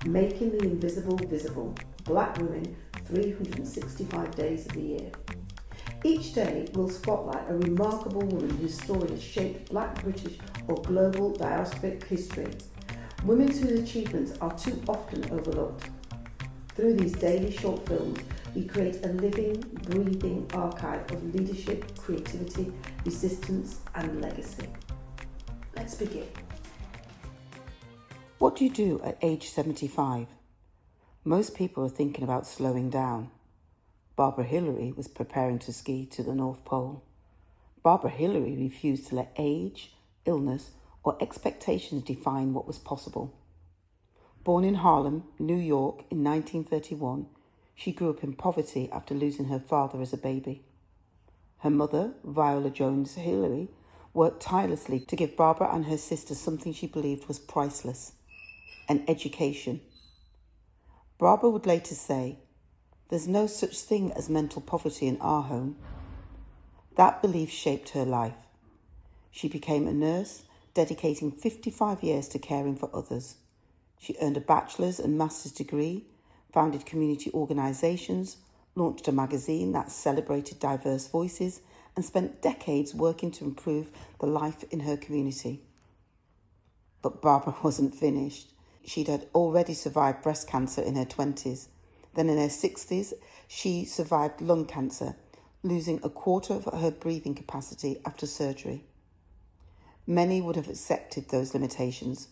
Making the Invisible Visible, Black Women 365 Days of the Year. Each day will spotlight a remarkable woman whose story has shaped Black, British or global diasporic history. Women whose achievements are too often overlooked. Through these daily short films, we create a living, breathing archive of leadership, creativity, resistance and legacy. Let's begin. What do you do at age 75? Most people are thinking about slowing down. Barbara Hillary was preparing to ski to the North Pole. Barbara Hillary refused to let age, illness, or expectations define what was possible. Born in Harlem, New York in 1931, she grew up in poverty after losing her father as a baby. Her mother, Viola Jones Hillary, worked tirelessly to give Barbara and her sister something she believed was priceless: an education. Barbara would later say, "There's no such thing as mental poverty in our home." That belief shaped her life. She became a nurse, dedicating 55 years to caring for others. She earned a bachelor's and master's degree, founded community organisations, launched a magazine that celebrated diverse voices, and spent decades working to improve the life in her community. But Barbara wasn't finished. She'd had already survived breast cancer in her 20s. Then in her 60s, she survived lung cancer, losing a quarter of her breathing capacity after surgery. Many would have accepted those limitations,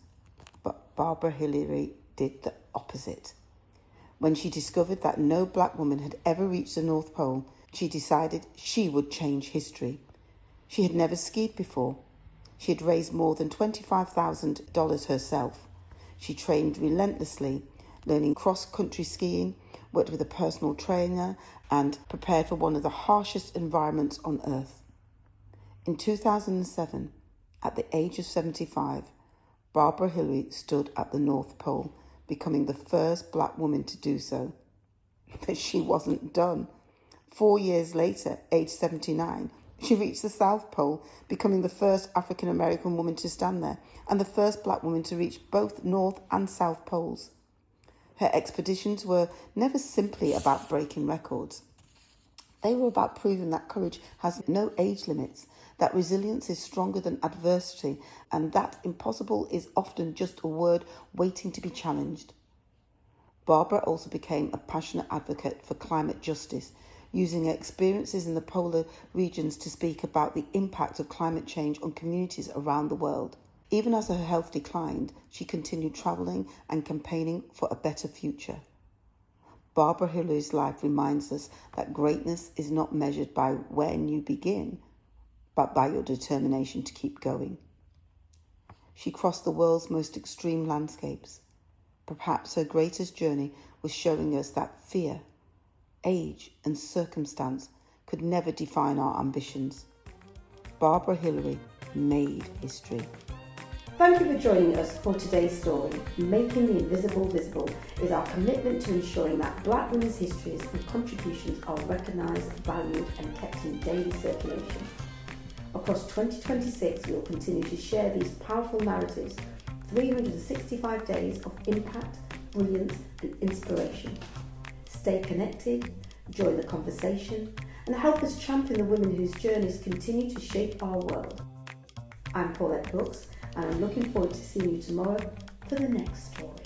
but Barbara Hillary did the opposite. When she discovered that no Black woman had ever reached the North Pole, she decided she would change history. She had never skied before. She had raised more than $25,000 herself. She trained relentlessly, learning cross-country skiing, worked with a personal trainer, and prepared for one of the harshest environments on earth. In 2007, at the age of 75, Barbara Hillary stood at the North Pole, becoming the first Black woman to do so. But she wasn't done. 4 years later, age 79, she reached the South Pole, becoming the first African American woman to stand there and the first Black woman to reach both North and South Poles. Her expeditions were never simply about breaking records. They were about proving that courage has no age limits, that resilience is stronger than adversity, and that impossible is often just a word waiting to be challenged. Barbara also became a passionate advocate for climate justice, using her experiences in the polar regions to speak about the impact of climate change on communities around the world. Even as her health declined, she continued travelling and campaigning for a better future. Barbara Hillary's life reminds us that greatness is not measured by when you begin, but by your determination to keep going. She crossed the world's most extreme landscapes. Perhaps her greatest journey was showing us that fear, age, and circumstance could never define our ambitions. Barbara Hillary made history. Thank you for joining us for today's story. Making the Invisible Visible is our commitment to ensuring that Black women's histories and contributions are recognised, valued and kept in daily circulation. Across 2026, we will continue to share these powerful narratives, 365 days of impact, brilliance and inspiration. Stay connected, join the conversation and help us champion the women whose journeys continue to shape our world. I'm Paulette Brooks and I'm looking forward to seeing you tomorrow for the next story.